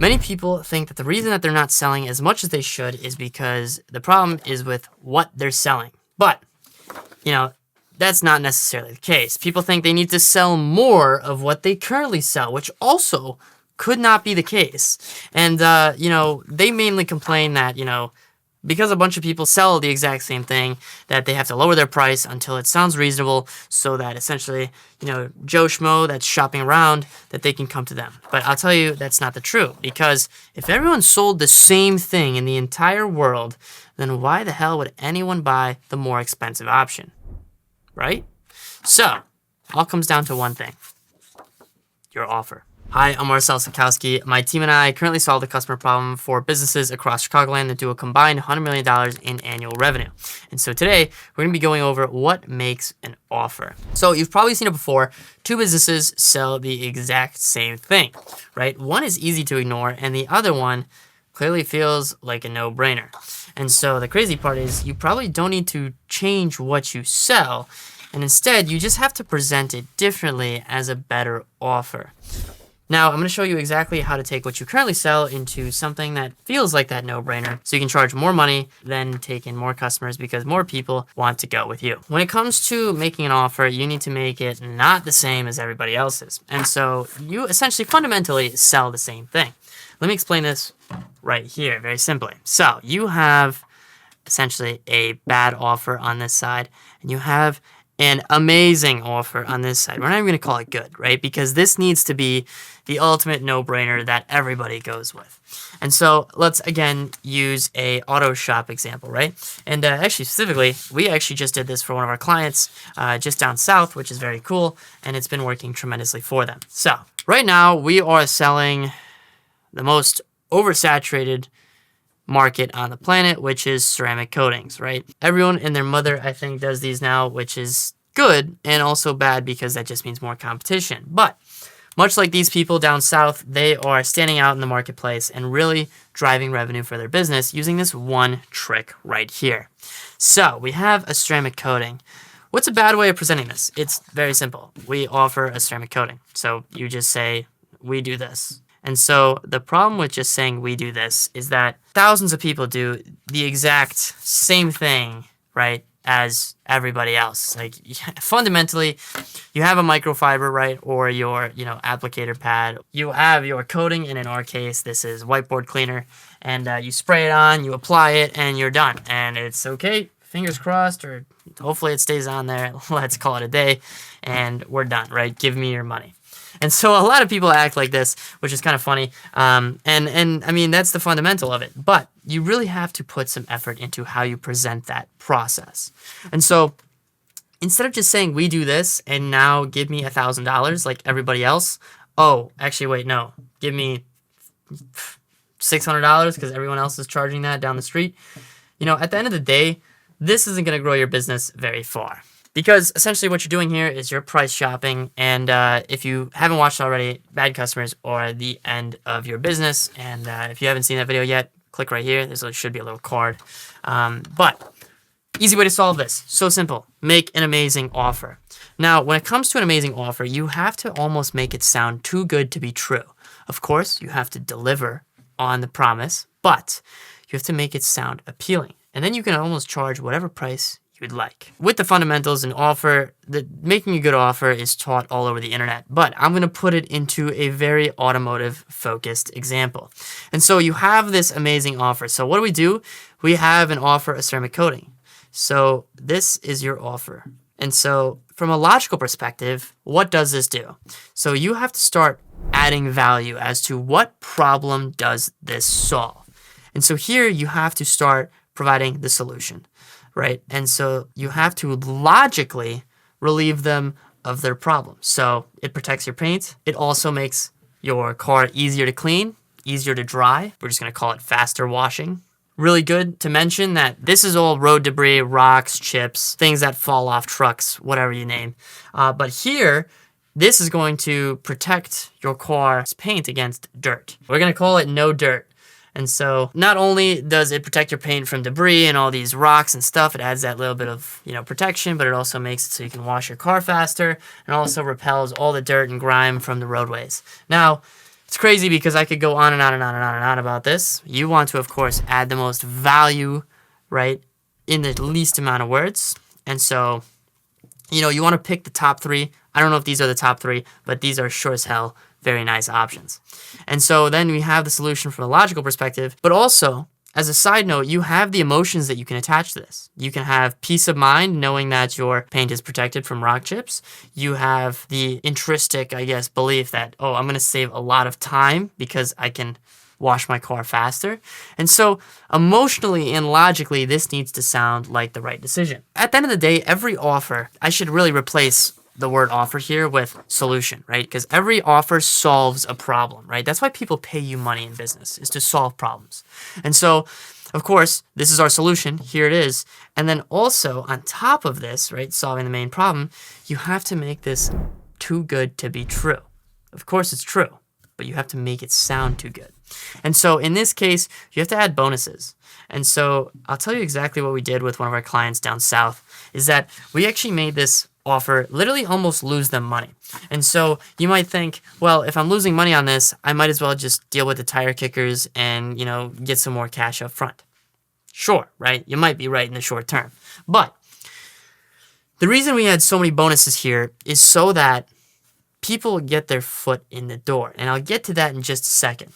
Many people think that the reason that they're not selling as much as they should is because the problem is with what they're selling. But, that's not necessarily the case. People think they need to sell more of what they currently sell, which also could not be the case. And, they mainly complain that, because a bunch of people sell the exact same thing, that they have to lower their price until it sounds reasonable so that essentially, Joe Schmo that's shopping around, that they can come to them. But I'll tell you, that's not the truth, because if everyone sold the same thing in the entire world, then why the hell would anyone buy the more expensive option, right? So, all comes down to one thing: your offer. Hi, I'm Marcel Sikowski. My team and I currently solve the customer problem for businesses across Chicagoland that do a combined $100 million in annual revenue. And so today, we're going to be going over what makes an offer. So you've probably seen it before. Two businesses sell the exact same thing, right? One is easy to ignore, and the other one clearly feels like a no-brainer. And so the crazy part is you probably don't need to change what you sell, and instead, you just have to present it differently as a better offer. Now, I'm going to show you exactly how to take what you currently sell into something that feels like that no-brainer, so you can charge more money, then take in more customers because more people want to go with you. When it comes to making an offer, you need to make it not the same as everybody else's. And so you essentially fundamentally sell the same thing. Let me explain this right here very simply. So you have essentially a bad offer on this side, and you have an amazing offer on this side. We're not even going to call it good, right? Because this needs to be the ultimate no-brainer that everybody goes with. And so let's again use a auto shop example, right? And actually specifically, we actually just did this for one of our clients just down south, which is very cool, and it's been working tremendously for them. So right now we are selling the most oversaturated market on the planet, which is ceramic coatings, right? Everyone and their mother, I think, does these now, which is good and also bad because that just means more competition. But much like these people down south, they are standing out in the marketplace and really driving revenue for their business using this one trick right here. So we have a ceramic coating. What's a bad way of presenting this? It's very simple. We offer a ceramic coating. So you just say, we do this. And so the problem with just saying we do this is that thousands of people do the exact same thing, right, as everybody else. Like fundamentally, you have a microfiber, right, or your, applicator pad. You have your coating, and in our case, this is whiteboard cleaner, and you spray it on, you apply it, and you're done. And it's okay, fingers crossed, or hopefully it stays on there. Let's call it a day, and we're done, right? Give me your money. And so a lot of people act like this, which is kind of funny. And I mean, that's the fundamental of it. But you really have to put some effort into how you present that process. And so instead of just saying, we do this, and now give me $1,000 like everybody else. Oh, actually, wait, no. Give me $600 because everyone else is charging that down the street. At the end of the day, this isn't going to grow your business very far. Because essentially what you're doing here is you're price shopping, and if you haven't watched already, bad customers are the end of your business. And if you haven't seen that video yet, click right here. There should be a little card. But easy way to solve this. So simple. Make an amazing offer. Now, when it comes to an amazing offer, you have to almost make it sound too good to be true. Of course, you have to deliver on the promise, but you have to make it sound appealing. And then you can almost charge whatever price would like. With the fundamentals and offer, making a good offer is taught all over the internet, but I'm going to put it into a very automotive focused example. And so you have this amazing offer. So what do? We have an offer, a ceramic coating. So this is your offer. And so from a logical perspective, what does this do? So you have to start adding value as to what problem does this solve. And so here you have to start providing the solution. Right? And so you have to logically relieve them of their problem. So it protects your paint. It also makes your car easier to clean, easier to dry. We're just going to call it faster washing. Really good to mention that this is all road debris, rocks, chips, things that fall off trucks, whatever you name. But here, this is going to protect your car's paint against dirt. We're going to call it no dirt. And so not only does it protect your paint from debris and all these rocks and stuff, it adds that little bit of, protection, but it also makes it so you can wash your car faster and also repels all the dirt and grime from the roadways. Now, It's crazy because I could go on and on and on and on and on about this. You want to, of course, add the most value, right, in the least amount of words. And so, you want to pick the top 3. I don't know if these are the top 3, but these are sure as hell very nice options. And so then we have the solution from a logical perspective, but also, as a side note, you have the emotions that you can attach to this. You can have peace of mind knowing that your paint is protected from rock chips. You have the intrinsic, belief that, oh, I'm going to save a lot of time because I can wash my car faster. And so emotionally and logically, this needs to sound like the right decision. At the end of the day, every offer, I should really replace the word offer here with solution, right? Because every offer solves a problem, right? That's why people pay you money in business, is to solve problems. And so, of course, this is our solution. Here it is. And then also on top of this, right, solving the main problem, you have to make this too good to be true. Of course it's true, but you have to make it sound too good. And so in this case, you have to add bonuses. And so I'll tell you exactly what we did with one of our clients down south is that we actually made this offer literally almost lose them money. And so you might think, well, if I'm losing money on this, I might as well just deal with the tire kickers and, get some more cash up front. Sure, right? You might be right in the short term. But the reason we had so many bonuses here is so that people get their foot in the door. And I'll get to that in just a second.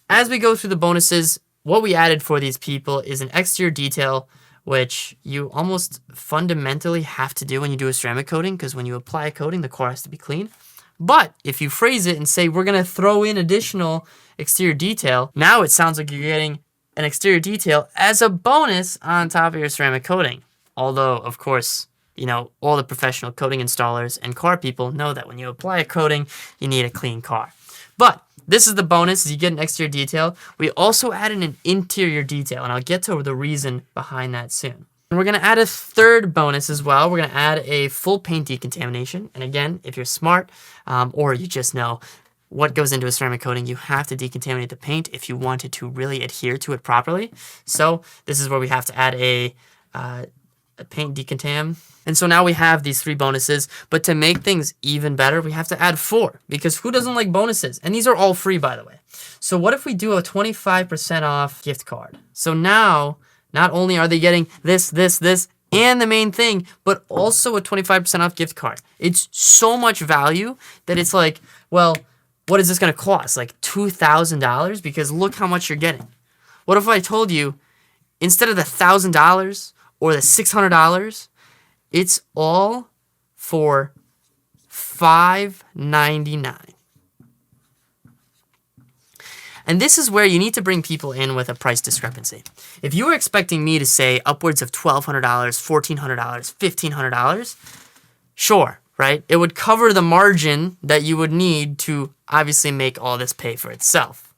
As we go through the bonuses, what we added for these people is an exterior detail, which you almost fundamentally have to do when you do a ceramic coating, because when you apply a coating, the car has to be clean. But if you phrase it and say, we're going to throw in additional exterior detail, now it sounds like you're getting an exterior detail as a bonus on top of your ceramic coating. Although, of course, all the professional coating installers and car people know that when you apply a coating, you need a clean car. But this is the bonus, is you get an exterior detail. We also added an interior detail, and I'll get to the reason behind that soon. And we're going to add a third bonus as well. We're going to add a full paint decontamination. And again, if you're smart or you just know what goes into a ceramic coating, you have to decontaminate the paint if you want it to really adhere to it properly. So this is where we have to add a paint decontam. And so now we have these 3 bonuses, but to make things even better, we have to add 4, because who doesn't like bonuses? And these are all free, by the way. So what if we do a 25% off gift card? So now, not only are they getting this, and the main thing, but also a 25% off gift card. It's so much value that it's like, well, what is this going to cost? Like $2,000? Because look how much you're getting. What if I told you, instead of the $1,000 or the $600, it's all for $599. And this is where you need to bring people in with a price discrepancy. If you were expecting me to say upwards of $1,200, $1,400, $1,500, sure, right? It would cover the margin that you would need to obviously make all this pay for itself.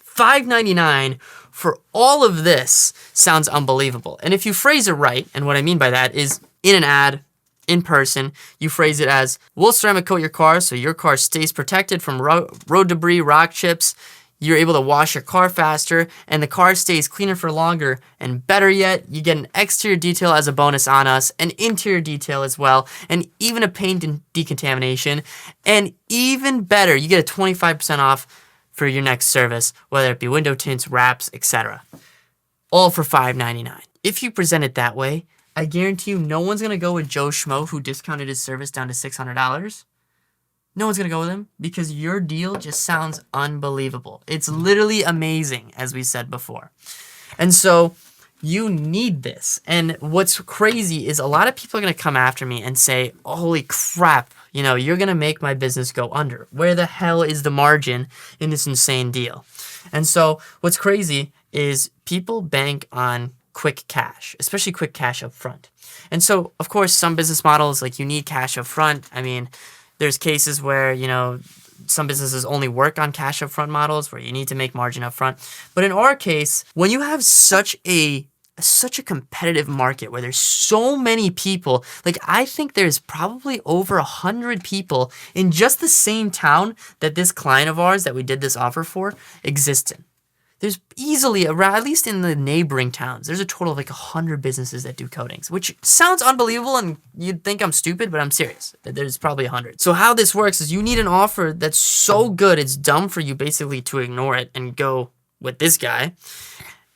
$599 for all of this sounds unbelievable. And if you phrase it right, and what I mean by that is in an ad, in person, you phrase it as, we'll ceramic coat your car so your car stays protected from road debris, rock chips. You're able to wash your car faster, and the car stays cleaner for longer. And better yet, you get an exterior detail as a bonus on us, an interior detail as well, and even a paint decontamination. And even better, you get a 25% off for your next service, whether it be window tints, wraps, etc. All for $599. If you present it that way, I guarantee you no one's going to go with Joe Schmo who discounted his service down to $600. No one's going to go with him because your deal just sounds unbelievable. It's literally amazing, as we said before. And so you need this. And what's crazy is a lot of people are going to come after me and say, holy crap, you're going to make my business go under. Where the hell is the margin in this insane deal? And so what's crazy is people bank on quick cash, especially quick cash up front. And so, of course, some business models, like you need cash up front. I mean, there's cases where, some businesses only work on cash up front models where you need to make margin up front. But in our case, when you have such a competitive market where there's so many people, like I think there's probably over 100 people in just the same town that this client of ours that we did this offer for exists in. There's easily around, at least in the neighboring towns, there's a total of like 100 businesses that do coatings, which sounds unbelievable and you'd think I'm stupid, but I'm serious. There's probably 100. So how this works is you need an offer that's so good it's dumb for you basically to ignore it and go with this guy.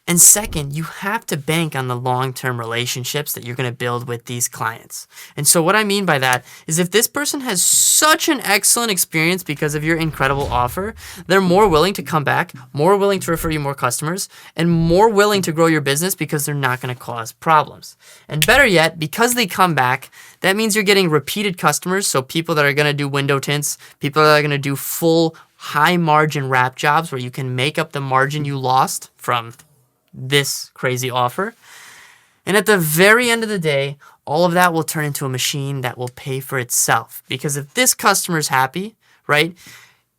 And second, you have to bank on the long-term relationships that you're going to build with these clients. And so what I mean by that is if this person has such an excellent experience because of your incredible offer, they're more willing to come back, more willing to refer you more customers, and more willing to grow your business because they're not going to cause problems. And better yet, because they come back, that means you're getting repeated customers, so people that are going to do window tints, people that are going to do full high-margin wrap jobs where you can make up the margin you lost from this crazy offer. And at the very end of the day, all of that will turn into a machine that will pay for itself. Because if this customer's happy, right,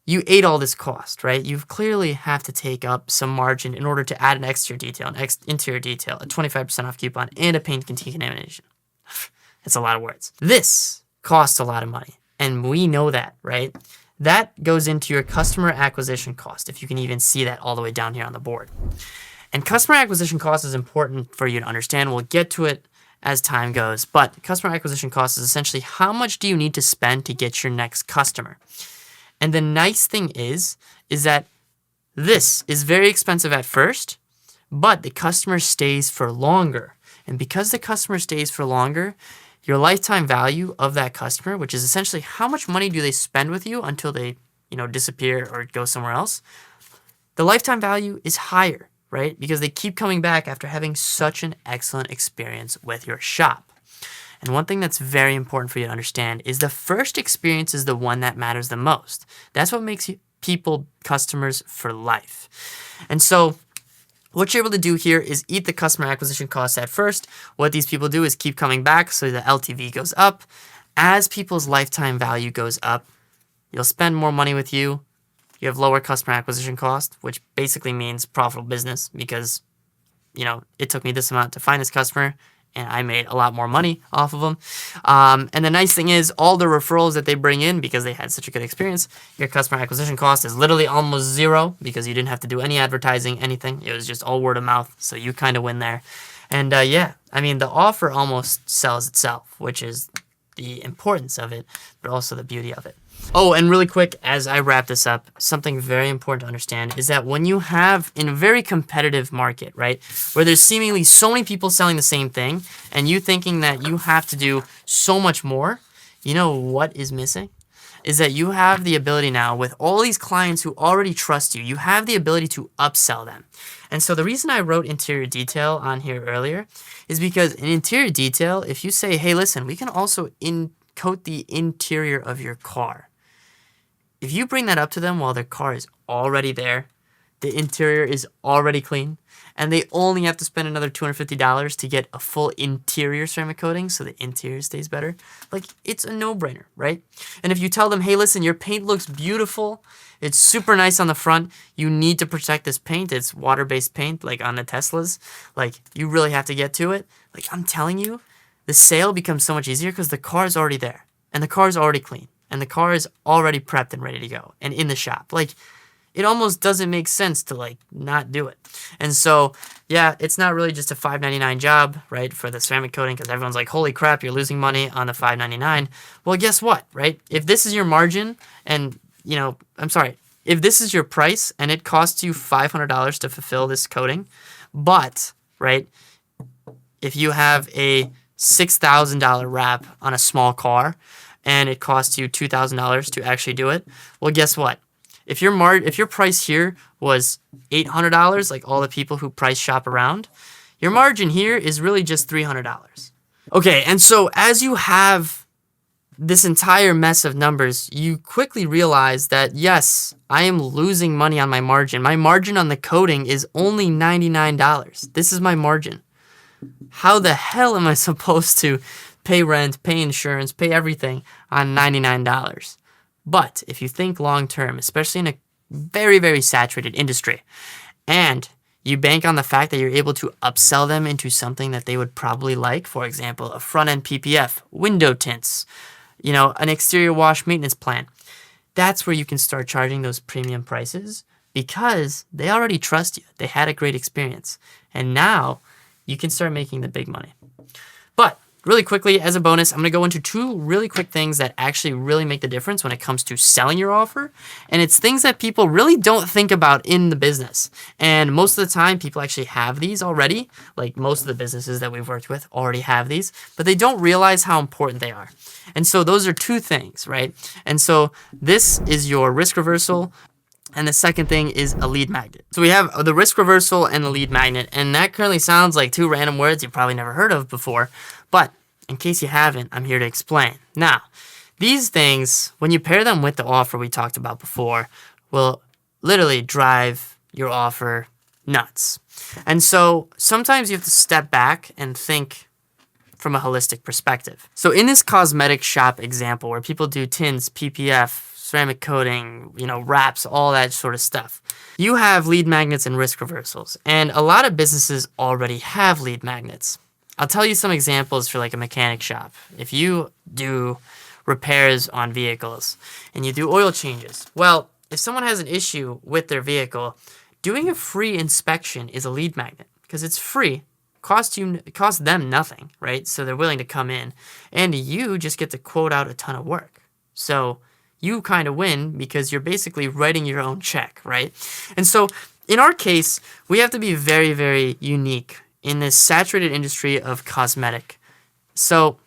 you ate all this cost, right? You clearly have to take up some margin in order to add an exterior detail, an interior detail, a 25% off coupon, and a paint contamination. That's a lot of words. This costs a lot of money, and we know that, right? That goes into your customer acquisition cost, if you can even see that all the way down here on the board. And customer acquisition cost is important for you to understand. We'll get to it as time goes, but customer acquisition cost is essentially how much do you need to spend to get your next customer. And the nice thing is that this is very expensive at first, but the customer stays for longer. And because the customer stays for longer, your lifetime value of that customer, which is essentially how much money do they spend with you until they, disappear or go somewhere else, the lifetime value is higher, right? Because they keep coming back after having such an excellent experience with your shop. And one thing that's very important for you to understand is the first experience is the one that matters the most. That's what makes people customers for life. And so what you're able to do here is eat the customer acquisition costs at first. What these people do is keep coming back, so the LTV goes up. As people's lifetime value goes up, you'll spend more money with you. You have lower customer acquisition cost, which basically means profitable business because, it took me this amount to find this customer and I made a lot more money off of them. And the nice thing is all the referrals that they bring in because they had such a good experience, your customer acquisition cost is literally almost zero because you didn't have to do any advertising, anything. It was just all word of mouth. So you kind of win there. And the offer almost sells itself, which is the importance of it, but also the beauty of it. Oh, and really quick, as I wrap this up, something very important to understand is that when you have in a very competitive market, right, where there's seemingly so many people selling the same thing and you thinking that you have to do so much more, you know what is missing? Is that you have the ability now with all these clients who already trust you, you have the ability to upsell them. And so the reason I wrote interior detail on here earlier is because in interior detail, if you say, hey, listen, we can also coat the interior of your car. If you bring that up to them while their car is already there, the interior is already clean, and they only have to spend another $250 to get a full interior ceramic coating so the interior stays better, it's a no-brainer, right? And if you tell them, hey, listen, your paint looks beautiful, it's super nice on the front, you need to protect this paint, it's water-based paint like on the Teslas, you really have to get to it, I'm telling you, the sale becomes so much easier because the car is already there, and the car is already clean. And the car is already prepped and ready to go and in the shop. It almost doesn't make sense to not do it. And so, yeah, it's not really just a $5.99 job, right, for the ceramic coating because everyone's like, holy crap, you're losing money on the $5.99. Well, guess what, right? If this is your margin and, if this is your price and it costs you $500 to fulfill this coating, but, right, if you have a $6,000 wrap on a small car, and it costs you $2,000 to actually do it, well, guess what? If your price here was $800, like all the people who price shop around, your margin here is really just $300. Okay, and so as you have this entire mess of numbers, you quickly realize that, yes, I am losing money on my margin. My margin on the coating is only $99. This is my margin. How the hell am I supposed to pay rent, pay insurance, pay everything on $99? But if you think long term, especially in a very, very saturated industry, and you bank on the fact that you're able to upsell them into something that they would probably like, for example, a front-end PPF, window tints, an exterior wash maintenance plan, that's where you can start charging those premium prices because they already trust you. They had a great experience. And now you can start making the big money. But really quickly, as a bonus, I'm going to go into 2 really quick things that actually really make the difference when it comes to selling your offer. And it's things that people really don't think about in the business. And most of the time, people actually have these already. Like most of the businesses that we've worked with already have these, but they don't realize how important they are. And so those are 2 things, right? And so this is your risk reversal. And the second thing is a lead magnet. So we have the risk reversal and the lead magnet. And that currently sounds like 2 random words you've probably never heard of before. But in case you haven't, I'm here to explain. Now, these things, when you pair them with the offer we talked about before, will literally drive your offer nuts. And so sometimes you have to step back and think from a holistic perspective. So in this cosmetic shop example where people do tints, PPF, ceramic coating, wraps, all that sort of stuff, you have lead magnets and risk reversals. And a lot of businesses already have lead magnets. I'll tell you some examples for like a mechanic shop. If you do repairs on vehicles and you do oil changes, well, if someone has an issue with their vehicle, doing a free inspection is a lead magnet because it's free. It costs them nothing, right? So they're willing to come in and you just get to quote out a ton of work. So you kind of win because you're basically writing your own check, right? And so in our case, we have to be very, very unique in this saturated industry of cosmetic. So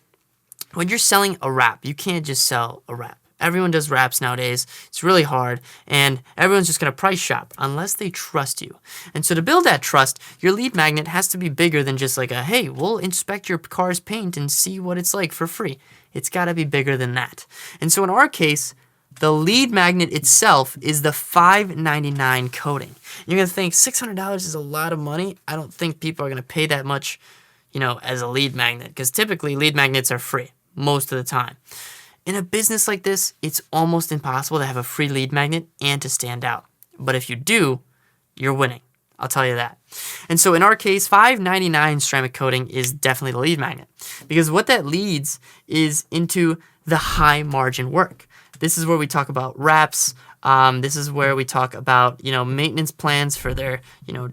when you're selling a wrap, you can't just sell a wrap. Everyone does wraps nowadays. It's really hard, and everyone's just going to price shop unless they trust you. And so to build that trust, your lead magnet has to be bigger than just like hey, we'll inspect your car's paint and see what it's like for free. It's got to be bigger than that. And so in our case, the lead magnet itself is the $5.99 coating. You're going to think $600 is a lot of money. I don't think people are going to pay that much, as a lead magnet, because typically lead magnets are free most of the time. In a business like this, it's almost impossible to have a free lead magnet and to stand out. But if you do, you're winning. I'll tell you that. And so in our case, $5.99 ceramic coating is definitely the lead magnet, because what that leads is into the high margin work. This is where we talk about wraps. This is where we talk about, maintenance plans for their,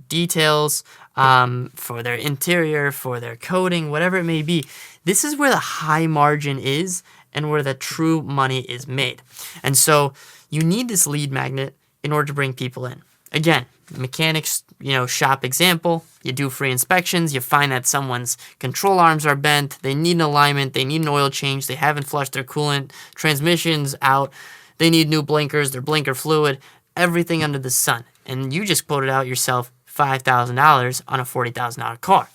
details, for their interior, for their coating, whatever it may be. This is where the high margin is and where the true money is made. And so you need this lead magnet in order to bring people in. Again, mechanics, shop example, you do free inspections, you find that someone's control arms are bent, they need an alignment, they need an oil change, they haven't flushed their coolant, transmission's out, they need new blinkers, their blinker fluid, everything under the sun. And you just quoted out yourself $5,000 on a $40,000 car.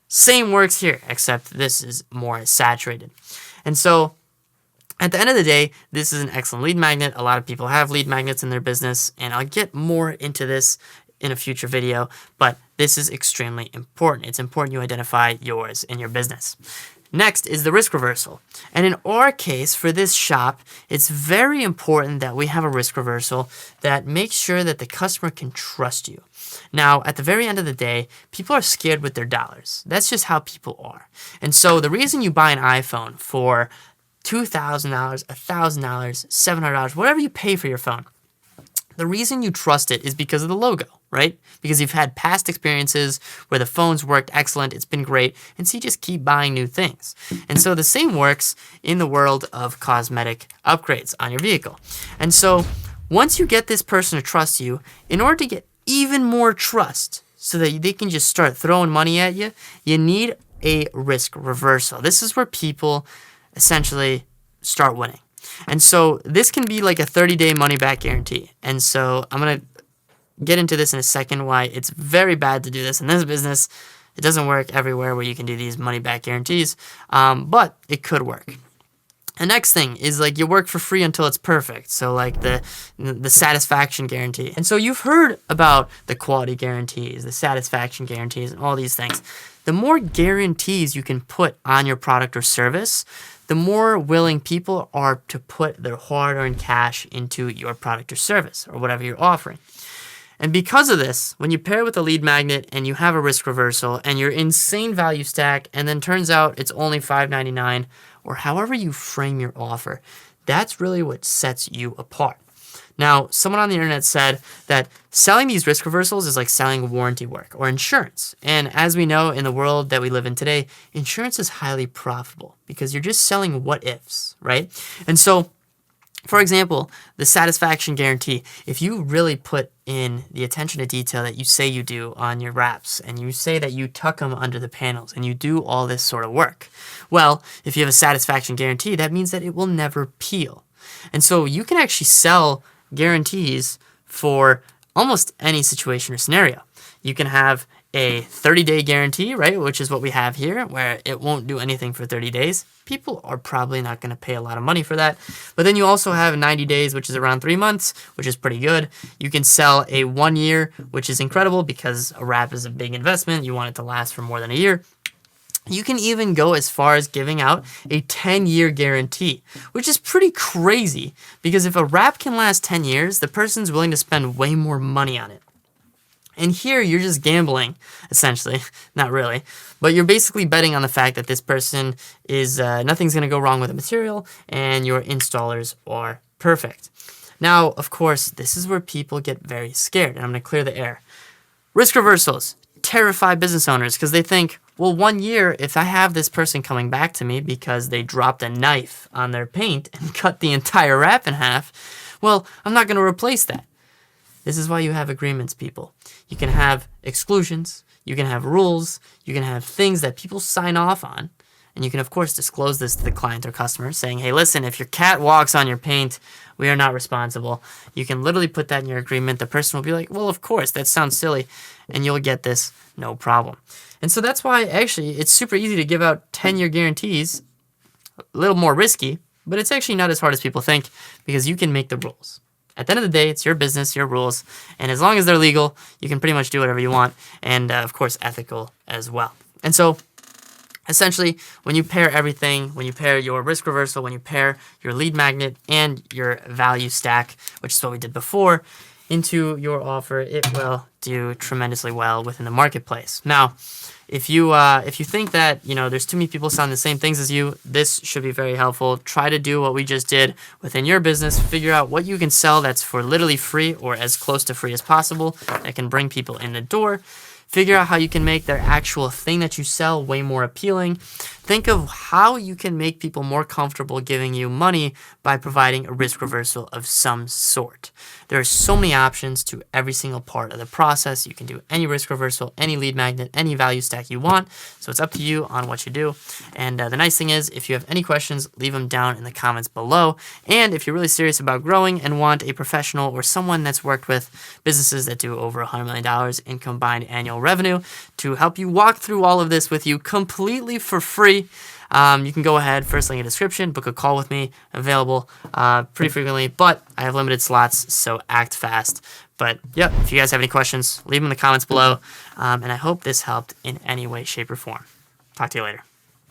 Same works here, except this is more saturated. And so at the end of the day, this is an excellent lead magnet. A lot of people have lead magnets in their business, and I'll get more into this in a future video, but this is extremely important. It's important you identify yours in your business. Next is the risk reversal. And in our case, for this shop, it's very important that we have a risk reversal that makes sure that the customer can trust you. Now, at the very end of the day, people are scared with their dollars. That's just how people are. And so the reason you buy an iPhone for $2,000, $1,000, $700, whatever you pay for your phone, the reason you trust it is because of the logo, right? Because you've had past experiences where the phone's worked excellent, it's been great, and so you just keep buying new things. And so the same works in the world of cosmetic upgrades on your vehicle. And so once you get this person to trust you, in order to get even more trust so that they can just start throwing money at you, you need a risk reversal. This is where people essentially start winning. And so this can be like a 30-day money-back guarantee. And so I'm going to get into this in a second, why it's very bad to do this in this business. It doesn't work everywhere where you can do these money-back guarantees, but it could work. The next thing is like you work for free until it's perfect. So like the satisfaction guarantee. And so you've heard about the quality guarantees, the satisfaction guarantees, and all these things. The more guarantees you can put on your product or service, the more willing people are to put their hard-earned cash into your product or service or whatever you're offering. And because of this, when you pair with a lead magnet and you have a risk reversal and your insane value stack, and then turns out it's only $5.99, or however you frame your offer, that's really what sets you apart. Now, someone on the internet said that selling these risk reversals is like selling warranty work or insurance. And as we know in the world that we live in today, insurance is highly profitable because you're just selling what ifs, right? And so, for example, the satisfaction guarantee, if you really put in the attention to detail that you say you do on your wraps, and you say that you tuck them under the panels, and you do all this sort of work, well, if you have a satisfaction guarantee, that means that it will never peel. And so you can actually sell guarantees for almost any situation or scenario. You can have a 30-day guarantee, right, which is what we have here, where it won't do anything for 30 days. People are probably not going to pay a lot of money for that. But then you also have 90 days, which is around 3 months, which is pretty good. You can sell a 1 year, which is incredible because a wrap is a big investment. You want it to last for more than a year. You can even go as far as giving out a 10-year guarantee, which is pretty crazy because if a wrap can last 10 years, the person's willing to spend way more money on it. And here you're just gambling, essentially. Not really. But you're basically betting on the fact that this person is, nothing's going to go wrong with the material and your installers are perfect. Now, of course, this is where people get very scared, and I'm going to clear the air. Risk reversals terrify business owners because they think, well, 1 year, if I have this person coming back to me because they dropped a knife on their paint and cut the entire wrap in half, well, I'm not going to replace that. This is why you have agreements, people. You can have exclusions, you can have rules, you can have things that people sign off on, and you can, of course, disclose this to the client or customer, saying, hey, listen, if your cat walks on your paint, we are not responsible. You can literally put that in your agreement. The person will be like, well, of course, that sounds silly, and you'll get this, no problem. And so that's why, actually, it's super easy to give out 10-year guarantees, a little more risky, but it's actually not as hard as people think because you can make the rules. At the end of the day, it's your business, your rules, and as long as they're legal, you can pretty much do whatever you want, and of course, ethical as well. And so, essentially, when you pair everything, when you pair your risk reversal, when you pair your lead magnet and your value stack, which is what we did before, into your offer, it will do tremendously well within the marketplace. Now, if you think that there's too many people selling the same things as you, this should be very helpful. Try to do what we just did within your business. Figure out what you can sell that's for literally free or as close to free as possible that can bring people in the door. Figure out how you can make their actual thing that you sell way more appealing. Think of how you can make people more comfortable giving you money by providing a risk reversal of some sort. There are so many options to every single part of the process. You can do any risk reversal, any lead magnet, any value stack you want. So it's up to you on what you do. And the nice thing is, if you have any questions, leave them down in the comments below. And if you're really serious about growing and want a professional or someone that's worked with businesses that do over $100 million in combined annual revenue to help you walk through all of this with you completely for free, you can go ahead, first link in the description, book a call with me, available pretty frequently, but I have limited slots, so act fast. But yeah, if you guys have any questions, leave them in the comments below, and I hope this helped in any way, shape, or form. Talk to you later.